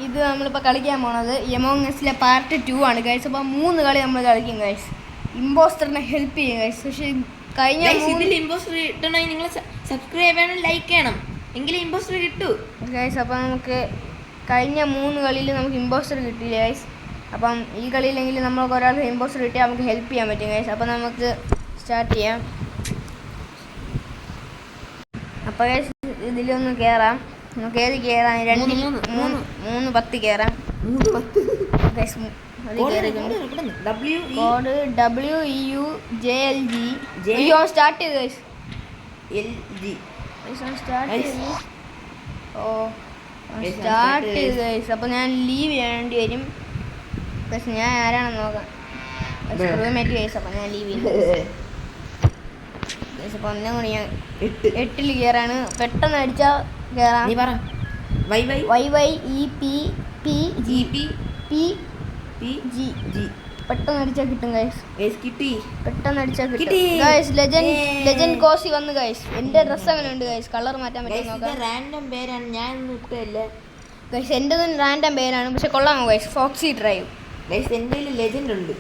ഇത് നമ്മളിപ്പോൾ കളിക്കാൻ പോണത് എമോങ് അസിലെ പാർട്ട് 2 ആണ് ഗൈസ്. അപ്പോൾ 3 കളി നമ്മൾ കളിക്കും ഗൈസ്. ഇമ്പോസ്റ്ററിനെ ഹെൽപ്പ് ചെയ്യും ഗൈസ്. പക്ഷേ കഴിഞ്ഞ ഇമ്പോസ്റ്റർ കിട്ടണമെങ്കിൽ നിങ്ങൾ സബ്സ്ക്രൈബ് ചെയ്യണം, ലൈക്ക് ചെയ്യണം, എങ്കിലും ഇമ്പോസ്റ്റർ കിട്ടൂ ഗൈസ്. അപ്പോൾ നമുക്ക് കഴിഞ്ഞ 3 കളിയിൽ നമുക്ക് ഇമ്പോസ്റ്റർ കിട്ടിയില്ല ഗൈസ്. അപ്പം ഈ കളിയിലെങ്കിലും നമ്മൾക്ക് ഒരാൾക്ക് ഇമ്പോസ്റ്റർ കിട്ടിയാൽ നമുക്ക് ഹെൽപ്പ് ചെയ്യാൻ പറ്റും ഗൈസ്. അപ്പോൾ നമുക്ക് സ്റ്റാർട്ട് ചെയ്യാം. അപ്പോൾ ഗൈസ് ഇതിലൊന്ന് കയറാം. നമുക്ക് ഏത് കയറാം? 3 10 കയറാം ഗൈസ്. കോഡ് WEUJLG സ്റ്റാർട്ട് ചെയ്ത് ഗൈസ്. സ്റ്റാർട്ട് ചെയ്ത് ഗൈസ്. അപ്പോൾ ഞാൻ ലീവ് ചെയ്യേണ്ടി വരും ഗൈസ്. ഞാൻ ആരാണെന്ന് നോക്കാം. Roommate guys. അപ്പോൾ ഞാൻ ലീവ് ചെയ്യും ഗൈസ്. അപ്പോൾ ഒന്നും കൂടി ഞാൻ 8 കയറാണ്. പെട്ടെന്ന് അടിച്ചാൽ കയറാം. YYEPPGPG പെട്ടെന്ന് അടിച്ചാൽ കിട്ടും ഗൈസ്. പെട്ടെന്ന് അടിച്ചാൽ കിട്ടും ഗൈസ്. ലെജൻഡ് കോസി വന്നു ഗൈസ്. എൻ്റെ ഡ്രസ്സ് അങ്ങനെ ഉണ്ട് ഗൈസ്. കളർ മാറ്റാൻ പറ്റും നോക്കാം. റാൻഡം പേരാണ്, ഞാൻ ഇട്ടല്ല ഗൈസ്. എൻ്റെതും റാൻഡം പേരാണ്, പക്ഷെ കൊള്ളാമോ ഗൈസ്? Foxy drive guys. എൻ്റെ ലെജൻഡ് ഉണ്ട്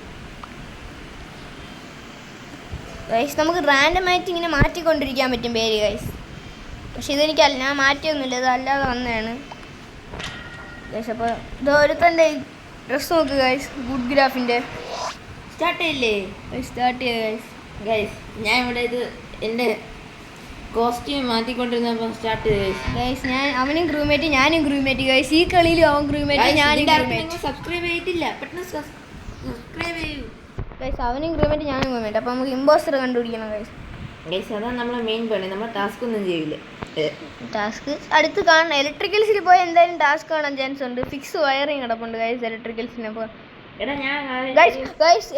ഗൈസ്. നമുക്ക് റാൻഡമായിട്ട് ഇങ്ങനെ മാറ്റിക്കൊണ്ടിരിക്കാൻ പറ്റും പേര് ഗൈസ്. പക്ഷെ ഇതെനിക്കല്ല, ഞാൻ മാറ്റിയൊന്നുമില്ല, ഇത് അല്ലാതെ വന്നതാണ് ഗൈസ്. അപ്പോൾ ഇത് ഒരുത്തൻ്റെ ഡ്രസ്സ് നോക്ക് ഗൈസ്. ഗുഡ് ഗ്രാഫിൻ്റെ സ്റ്റാർട്ട് ചെയ്യില്ലേ? സ്റ്റാർട്ട് ചെയ്ത് ഗൈസ്. ഗൈസ് ഞാൻ ഇവിടെ ഇത് എൻ്റെ കോസ്റ്റ്യൂം മാറ്റിക്കൊണ്ടിരുന്നപ്പോൾ സ്റ്റാർട്ട് ചെയ്ത് ഗൈസ്. ഞാൻ അവനും ക്രൂമേറ്റ്, ഞാനും ക്രൂമേറ്റ് ഗൈസ്. ഈ കളിയിലും അവൻ ക്രൂമേറ്റ്, ഞാനും ക്രൂമേറ്റ്. സബ്സ്ക്രൈബ് ചെയ്തിട്ടില്ല, പെട്ടെന്ന് സബ്സ്ക്രൈബ് ചെയ്യൂ ഗൈസ്. അവനും ക്രൂമേറ്റ്, ഞാനും ക്രൂമേറ്റ്. അപ്പോൾ നമുക്ക് ഇമ്പോസ്റ്റർ കണ്ടുപിടിക്കണം ഗൈസ്. ഗൈസ് അതാണ് നമ്മളെ മെയിൻ പണി. നമ്മൾ ടാസ്ക് ഒന്നും ചെയ്യില്ല. ടാസ്ക് അടുത്ത് കാണണം. ഇലക്ട്രിക്കൽസിൽ പോയി എന്തായാലും ടാസ്ക് കാണാൻ ചാൻസ് ഉണ്ട്. ഫിക്സ് വയറിങ് കിടപ്പുണ്ട് ഗൈസ് ഇലക്ട്രിക്കൽസിന്. അപ്പോൾ ഗൈസ്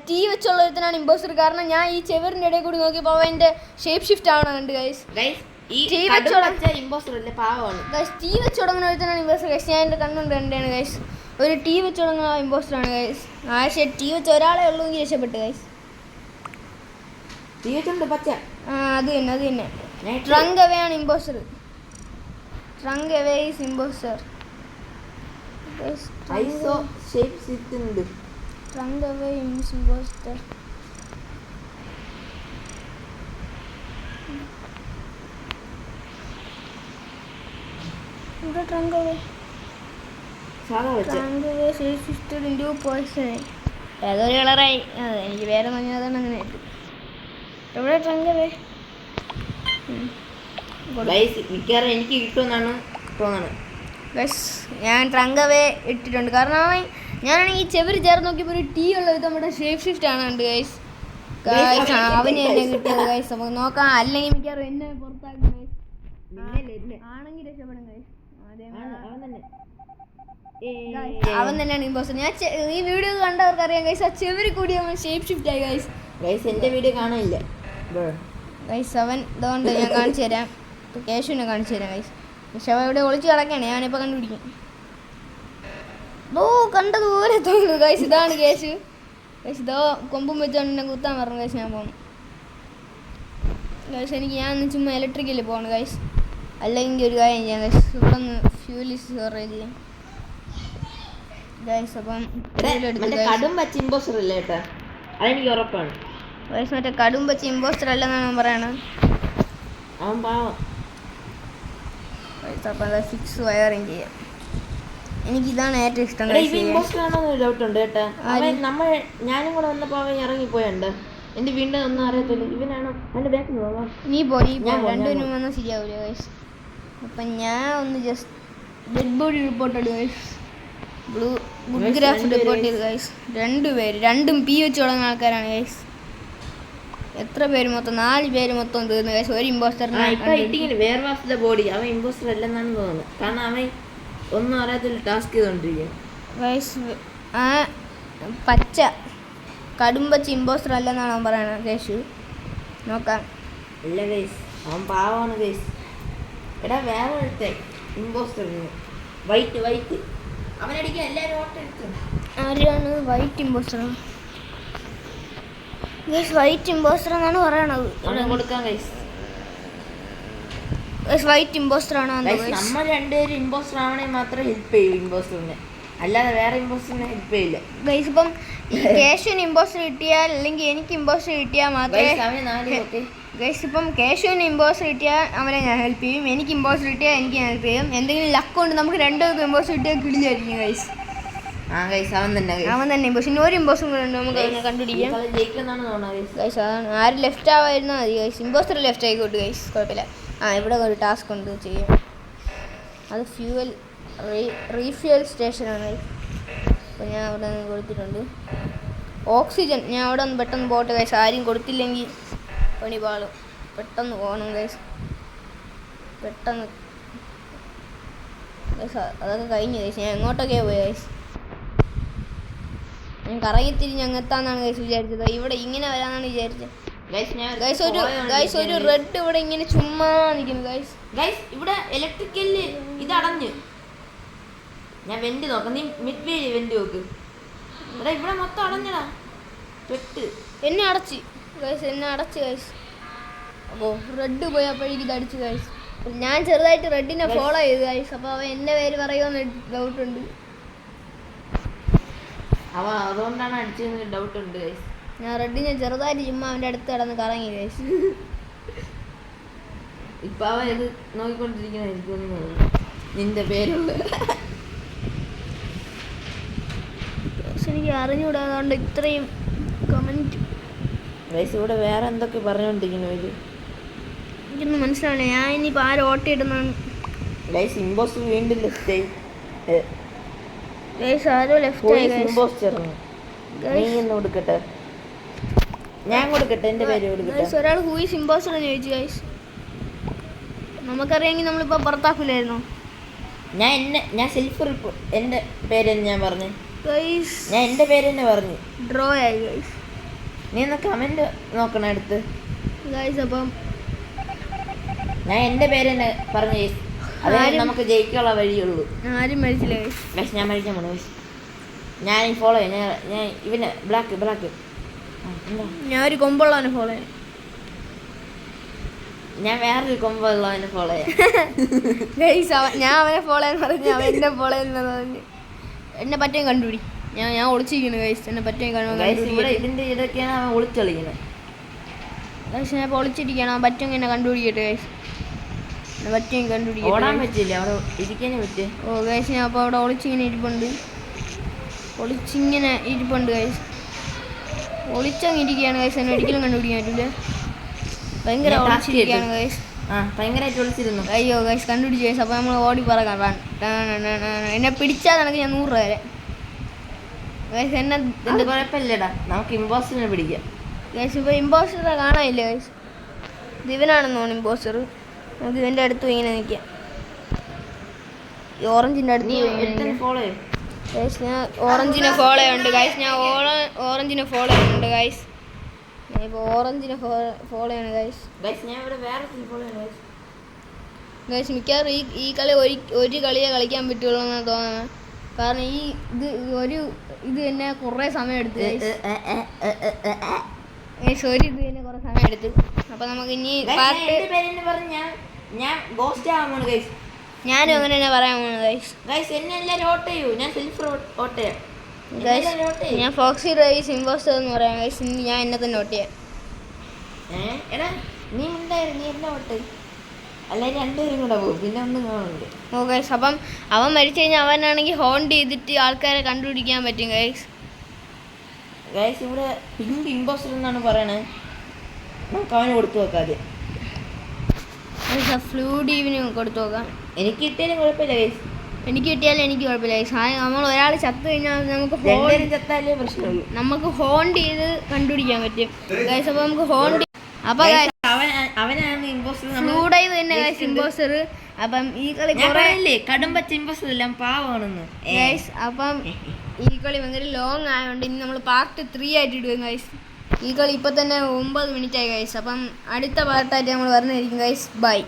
ടീ വെച്ചുള്ള ഒരുത്തനാണ് ഇമ്പോസ്റ്റർ. കാരണം ഞാൻ ഈ ചെവറിൻ്റെ ഇടയിൽ കൂടി നോക്കിയപ്പോൾ അവൻ്റെ ഷേപ്പ് ഷിഫ്റ്റ് ആവണുണ്ട് ഗൈസ്. ടീ വെച്ച് തുടങ്ങുന്ന ഒരുത്തനാണ് ഇമ്പോസ്റ്റർ ഗൈസ്. ഞാൻ എൻ്റെ കണ്ണുണ്ട് കണ്ടാണ് ഗൈസ്. ഒരു ടീ വെച്ച് തുടങ്ങുന്ന ഇമ്പോസ്റ്ററാണ് ഗൈസ്. പക്ഷേ ടീ വെച്ച് ഒരാളെ ഉള്ളൂ എങ്കിൽ രക്ഷപ്പെട്ട് ഗൈസ്. അത് തന്നെ ട്രങ്ക് അവേ ആണ് impostor. Trunk away is impostor. Trunk away is impostor. ഇവിടെ trunk away shifted into poison. ഏതൊരു കളറായി. അതെ എനിക്ക് വേറെ പറഞ്ഞതാണ് അങ്ങനെ ആയിട്ട്. എവിടെ ട്രങ്ക് അവേ? എനിക്ക് കിട്ടുമെന്നാണ് തോന്നുന്നത് ഗൈസ്. ഞാൻ ട്രങ്ക് അവേ ഇട്ടിട്ടുണ്ട്. കാരണം ഞാനാണെങ്കിൽ ചെവര് ചേർന്ന് നോക്കിയപ്പോൾ ഒരു ടീ ഉള്ള ഇത് നമ്മുടെ ഷേപ്പ് ഷിഫ്റ്റ് ആണ് ഉണ്ട് ഗൈസ്. അവന് എന്നെ കിട്ടിയത് ഗൈസ്. നമുക്ക് നോക്കാം. അല്ലെങ്കിൽ മിക്കവാറും എന്നെ പുറത്താക്കും ഗൈസ്. ആണെങ്കിൽ രക്ഷപ്പെടും ഗൈസ്. അവൻ തന്നെയാണ് ഇമ്പോസ്റ്റർ. ഞാൻ ഈ വീഡിയോ കണ്ടവർക്ക് അറിയാം ഗൈസ്. ആ ചെവര് കൂടി അവൻ ഷേപ്പ് ഷിഫ്റ്റ് ആയി ഗൈസ്. എൻ്റെ വീഡിയോ കാണില്ല ഗൈസ്. അവൻ ഇതുകൊണ്ട് ഞാൻ കാണിച്ചു തരാം. കേശുവിനെ കാണിച്ചു തരാം ഗൈസ്. പക്ഷെ അവൻ ഇവിടെ ഒളിച്ച് കിടക്കുകയാണ്. ഞാനിപ്പോൾ കണ്ടുപിടിക്കും. കണ്ടതുപോലെ തോന്നുന്നു ഗൈസ്. ഇതാണ് കേശു ഗൈസ്. ഇതോ കൊമ്പും വെച്ചോണ്ട് എന്നെ കുത്താൻ പറഞ്ഞു ഗൈസ്. ഞാൻ പോകണം ഗൈസ്. ഞാൻ ചുമ്മാ ഇലക്ട്രിക്കലിൽ പോകണം ഗൈസ്. അല്ലെങ്കിൽ ഒരു കാര്യം ചെയ്യാം ഗൈസ്. ഇവിടെ ഒന്ന് ഫ്യൂലി സ്റ്റോറേജ് ചെയ്യാം ഗൈസ്. അപ്പം കടും പച്ച ഇമ്പോസ്റ്റർ അല്ലേ കേട്ടോ, അതെനിക്ക് ഉറപ്പാണ് ഗൈസ്. മറ്റേ കടും പച്ച ഇമ്പോസ്റ്റർ അല്ലെന്നാണ് ഞാൻ പറയണത്. അവൻ പാവം ഗൈസ്. അപ്പം ഫിക്സ് വയറിങ് ചെയ്യാം. എനിക്കിതാണ് ഏറ്റവും ഇഷ്ടം. ഡൗട്ടുണ്ട് കേട്ടാ. ഞാനും കൂടെ വന്നപ്പോൾ അവൻ ഇറങ്ങിപ്പോയുണ്ട്. എൻ്റെ വീണ്ടും ഒന്നും അറിയത്തില്ല. ഇവനാണോ എൻ്റെ ബാക്കിൽ പോവാം. നീ പോയി രണ്ടുപേരും വന്നാൽ ശരിയാവില്ല ഗൈസ്. അപ്പം ഞാൻ ഒന്ന് just dead body reported guys. Good graph report ചെയ്ത് ഗൈസ്. രണ്ടും പി വെച്ച് തുടങ്ങുന്ന ആൾക്കാരാണ് ഗൈസ്. എത്ര പേര് മൊത്തം? 4 പേര് മൊത്തം തീർന്നു ഗൈസ്. ഒരു ഇമ്പോസ്റ്ററിനെ ബോഡി അവൻ ഇമ്പോസ്റ്റർ അല്ലെന്നാണ് തോന്നുന്നത്. കാരണം അവൻ ഒന്നും അറിയാത്തില്ല ടാസ്ക് ചെയ്തോണ്ടിരിക്കുകയാണ് ഗൈസ്. ആ പച്ച കടും പച്ച ഇമ്പോസ്റ്റർ അല്ലെന്നാണ് അവൻ പറയണത് കേശു. നോക്കാം. ഇല്ല ഗൈസ്, അവൻ പാവമാണ് ഗൈസ്. എടാ വേറെ എടുത്തേ ഇമ്പോസ്റ്റർ വൈറ്റ് അവനടിക്കാൻ എല്ലാവരും ഓട്ടം എടുത്തു. ആരാണ് white impostor? Guys white impostor എന്നാണ് പറയണത്. കൊടുക്കാം ഗൈസ്. വൈറ്റ് ഇമ്പോസ്റ്റർ ആണോ നമ്മൾ രണ്ടുപേരും ഇമ്പോസ്റ്റർ ആവണമെങ്കിൽ മാത്രമേ ഹെൽപ്പ് ചെയ്യൂ ഇമ്പോസ്റ്ററിനെ, അല്ലാതെ വേറെ ഇമ്പോസ്റ്ററിനെ ഹെൽപ്പ് ചെയ്യില്ല ഗൈസ്. ഇപ്പം കേശുവിന് ഇമ്പോസ്റ്റർ കിട്ടിയാൽ അല്ലെങ്കിൽ എനിക്ക് ഇമ്പോസ്റ്റർ കിട്ടിയാൽ മാത്രമേ ഗൈസ്. ഇപ്പം കേശുവിന് ഇമ്പോസ്റ്റർ കിട്ടിയാൽ അവനെ ഞാൻ ഹെൽപ്പ് ചെയ്യും, എനിക്ക് ഇമ്പോസ്റ്റർ കിട്ടിയാൽ എനിക്ക് ഹെൽപ്പ് ചെയ്യും. എന്തെങ്കിലും ലക്ക് കൊണ്ട് നമുക്ക് രണ്ടുപേർക്കും ഇമ്പോസ്റ്റർ കിട്ടിയാൽ കിടിലായിരിക്കും ഗൈസ്. അവൻ തന്നെ ഇമ്പോസ്റ്റർ. ഒരു ഇമ്പോസ്റ്റർ കൂടെ ഉണ്ട്, നമുക്ക് അവനെ കണ്ടുപിടിക്കാം ഗൈസ്. അതാണ് ആര് ലെഫ്റ്റ് ആവായിരുന്നാൽ മതി ഗൈസ്. ഇമ്പോസ്റ്റർ ലെഫ്റ്റ് ആയിക്കോട്ടെ ഗൈസ്, കുഴപ്പമില്ല. ഇവിടെ ഒരു ടാസ്ക് ഉണ്ട് ചെയ്യാം, അത് ഫ്യൂവൽ റീഫ്യൂവൽ സ്റ്റേഷനാണ് ഗൈസ്. അപ്പോൾ ഞാൻ അവിടെ നിന്ന് കൊടുത്തിട്ടുണ്ട് ഓക്സിജൻ. ഞാൻ അവിടെ ഒന്ന് പെട്ടെന്ന് പോട്ടെ ഗൈസ്, ആരും കൊടുത്തില്ലെങ്കിൽ പണി പാളും. പെട്ടെന്ന് പോകണം ഗൈസ്, പെട്ടെന്ന് ഗൈസ്. അതൊക്കെ കഴിഞ്ഞു ഗൈസ്. ഞാൻ എങ്ങോട്ടൊക്കെയാണ് പോയി ഗൈസ്, ഞാൻ കറങ്ങിത്തിരിഞ്ഞ് അങ്ങെത്താന്നാണ് ഗൈസ് വിചാരിച്ചത്. ഇവിടെ ഇങ്ങനെ വരാന്നാണ് വിചാരിച്ചത് ഗൈസ്. ഒരു റെഡ് ഇവിടെ ഇങ്ങനെ ചുമ്മാ നിൽക്കുന്നു ഗൈസ്. ഇവിടെ ഇലക്ട്രിക്കല് ഇത് അടഞ്ഞ്. ഞാൻ വെന്റ് നോക്കാം, നീ മിഡ് വേ വെന്റ് നോക്ക്. ഇവിടെ മൊത്തം അടഞ്ഞടാ, പെട്ട് എന്നെ അടച്ച് ഗൈസ്. അപ്പോൾ റെഡ് പോയപ്പോഴേക്കും ഇത് അടിച്ചു ഗൈസ്. ഞാൻ ചെറുതായിട്ട് റെഡിനെ ഫോളോ ചെയ്തു ഗൈസ്. അപ്പോൾ അവൻ എൻ്റെ പേര് പറയുമെന്ന് ഡൗട്ടുണ്ട്. അതുകൊണ്ടാണ് അടിച്ചതെന്ന് ഡൗട്ട് ഉണ്ട് ഗൈസ്. ഞാൻ റെഡിനെ ചെറുതായിട്ട് ചുമ്മാ അവൻ്റെ അടുത്ത് കിടന്ന് കറങ്ങി ഗൈസ്. ഇപ്പം അവൻ ഇത് നോക്കിക്കൊണ്ടിരിക്കുന്ന നിന്റെ പേരുള്ള എനിക്ക് അറിഞ്ഞുകൂടാ, അതുകൊണ്ട് ഇത്രയും കമൻറ്റ് ഗൈസ്. ഇവിടെ വേറെ എന്തൊക്കെ പറഞ്ഞുകൊണ്ടിരിക്കുന്നു ഇത്, എനിക്കൊന്നും മനസ്സിലാവില്ല. ഞാൻ ഇനിയിപ്പോൾ ആര് ഓട്ട് ഇടുന്നതാണ് ഗൈസ്. ഇമ്പോസ്റ്റർ വീണ്ടും ലെഫ്റ്റ് ആയി ഗൈസ്. ആരോ ലെഫ്റ്റ് ആയി ഗൈസ്. ഇമ്പോസ്റ്റർ നീ എന്ന് കൊടുക്കട്ടെ, ഞാൻ കൊടുക്കട്ടെ, എൻ്റെ പേര് കൊടുക്കട്ടെ. ഒരാൾ ഹൂയിസ് ഇമ്പോസ്റ്റർ എന്ന് ചോദിച്ചു ഗൈസ്. നമുക്കറിയാമെങ്കിൽ നമ്മളിപ്പോൾ പുറത്താക്കില്ലായിരുന്നു. ഞാൻ സെൽഫ് റിപ്പോർട്ട് എൻ്റെ പേര് ഞാൻ പറഞ്ഞു ഗൈസ്. ഞാൻ എൻ്റെ പേര് തന്നെ പറഞ്ഞു. ഡ്രോ ആയി ഗൈസ്. നീ ഒന്ന് കമൻറ്റ് നോക്കണം അടുത്ത് ഗൈസ്. അപ്പം ഞാൻ എൻ്റെ പേര് തന്നെ പറഞ്ഞു ഗൈസ്. അതായത് നമുക്ക് ജയിക്കാനുള്ള വഴിയുള്ളൂ. ആരും മരിച്ചില്ല ഗൈസ്. ഞാൻ മരിക്കാൻ പോണു ഗൈസ്. ഞാൻ ഫോളോ ചെയ്യാം. ഞാൻ ഇവനെ ബ്ലാക്ക് ഞാൻ ഒരു കൊമ്പുള്ളവനെ ഫോളോ ചെയ്യാം. ഞാൻ വേറൊരു കൊമ്പുള്ളവനെ ഫോളോ ചെയ്യാം ഗൈസ്. ഞാൻ അവനെ ഫോളോ ചെയ്യാൻ പറഞ്ഞു, അവൻ എന്നെ ഫോളോ ചെയ്യുന്നത് പറഞ്ഞ് എന്നെ പറ്റേം കണ്ടുപിടി. ഞാൻ ഒളിച്ചിരിക്കുന്നു ഗൈസ്, എന്നെ പറ്റേം ഇതിൻ്റെ ഇതൊക്കെയാണ് അവൻ ഒളിച്ചളിക്കുന്നത് ഗൈസ്. ഞാൻ ഇപ്പോൾ ഒളിച്ചിരിക്കണം, അവൻ പറ്റുമെങ്കിൽ എന്നെ കണ്ടുപിടിക്കട്ടെ ഗൈസ്. എന്നെ പറ്റുമെങ്കിൽ കണ്ടുപിടിക്കട്ടെ. ഓടാൻ പറ്റില്ല, അവിടെ ഇരിക്കാനേ പറ്റേ. ഓ ഗൈസ്, ഞാൻ അപ്പോൾ അവിടെ ഒളിച്ചിങ്ങനെ ഇരിപ്പുണ്ട് ഗൈസ്. ഒളിച്ചങ്ങിരിക്കുകയാണ് ഗൈസ്. എന്നെ ഒരിക്കലും കണ്ടുപിടിക്കാൻ പറ്റില്ല. ഭയങ്കര ഒളിച്ചിരിക്കുകയാണ് ഗൈസ്. ഭയങ്കരമായിട്ട് ഒളിച്ചിരുന്നു. അയ്യോ ഗൈസ്, കണ്ടുപിടിച്ചു ഗൈസ്. അപ്പോൾ നമ്മൾ ഓടി പറക്കാം. എന്നെ പിടിച്ചാൽ നിനക്ക് ഞാൻ 100 രൂപ തരാം ഗൈസ്. എന്നെ കുഴപ്പമില്ലടാ, നമുക്ക് ഇമ്പോസ്റ്ററിനെ പിടിക്കാം ഗൈസ്. ഇപ്പോൾ ഇമ്പോസ്റ്ററെ കാണാനില്ല ഗൈസ്. ദിവനാണെന്ന് തോന്നുന്നു ഇമ്പോസ്റ്റർ. നമുക്ക് ഇവൻ്റെ അടുത്ത് ഇങ്ങനെ നിൽക്കാം, ഈ ഓറഞ്ചിൻ്റെ അടുത്ത് ഫോളോ ചെയ്യും ഗൈസ്. ഞാൻ ഓറഞ്ചിനെ ഫോളോ ചെയ്യുന്നുണ്ട് ഗൈസ്. ഞാൻ ഓറഞ്ചിനെ ഫോളോ ചെയ്യുന്നുണ്ട് ഗൈസ്. ഞാൻ ഇപ്പോൾ ഓറഞ്ചിനെ ഫോളോ ചെയ്യണം ഗൈസ്. ഞാൻ ഇവിടെ വേറെ ഫോളോ ചെയ്യണം ഗൈസ്. മിക്കവാറും ഈ കളി ഒരു കളിയെ കളിക്കാൻ പറ്റുള്ളൂ എന്നാണ് തോന്നുന്നത്. കാരണം ഇത് തന്നെ കുറേ സമയം എടുത്തു ഗൈസ്. ഇത് തന്നെ കുറേ സമയം എടുത്തു. അപ്പോൾ നമുക്ക് ഇനി ഞാനും അങ്ങനെ തന്നെ പറയാൻ പോകുന്നത് ഗൈസ്. എന്നെ എല്ലാവരും വോട്ട് ചെയ്യൂ. ഞാൻ സെൽഫ് വോട്ട് ചെയ്യാം ഗൈസ്. ഞാൻ ഫോക്സി റൈസ് ഇമ്പോസ്റ്റർ എന്ന് പറയാം ഗൈസ്. ഞാൻ എന്നെ തന്നെ വോട്ട് ചെയ്യാം. എടാ നീ ഉണ്ടായിരുന്നു, നീ എന്നെ വോട്ട് അല്ലെങ്കിൽ രണ്ടുപേരും കൂടെ പോകും, പിന്നെ ഒന്നും കാണുന്നുണ്ട്. ഓ ഗൈസ്. അപ്പം അവൻ മരിച്ചു കഴിഞ്ഞാൽ അവനാണെങ്കിൽ ഹോണ്ട് ചെയ്തിട്ട് ആൾക്കാരെ കണ്ടുപിടിക്കാൻ പറ്റും ഗൈസ്. ഇവിടെ പിങ്ക് ഇമ്പോസ്റ്റർ എന്നാണ് പറയണേ. നമുക്ക് അവന് കൊടുത്തു നോക്കാം. ഫ്ലൂഡീവിന് കൊടുത്തു നോക്കാം. എനിക്ക് കിട്ടിയാലും കുഴപ്പമില്ല ഗൈസ്. എനിക്ക് കിട്ടിയാലും എനിക്ക് കുഴപ്പമില്ല ഗൈസ്. നമ്മൾ ഒരാൾ ചത്തു കഴിഞ്ഞാൽ ചത്താലേ പ്രശ്നമുള്ളൂ. നമുക്ക് ഹോണ്ട് ചെയ്ത് കണ്ടുപിടിക്കാൻ പറ്റും ഗൈസ്. അപ്പോൾ നമുക്ക് ഹോണ്ട് അപ്പോൾ അവനാണ് ഇമ്പോസ്റ്റർ. ഫ്ലൂഡൈവ് തന്നെ ഗൈസ് ഇമ്പോസ്റ്റർ. അപ്പം ഈ കളി കടും പച്ച ഇമ്പോസ്റ്റർ എല്ലാം പാവാണെന്ന് ഗൈസ്. അപ്പം ഈ കളി ഭയങ്കര ലോങ് ആയതുകൊണ്ട് ഇനി നമ്മൾ പാർട്ട് 3 ആയിട്ട് ഇടും ഗൈസ്. ഈ കളി ഇപ്പം തന്നെ 9 മിനിറ്റ് ആയി ഗൈസ്. അപ്പം അടുത്ത പാർട്ടായിട്ട് നമ്മൾ വരുന്നതായിരിക്കും ഗൈസ്. ബൈ.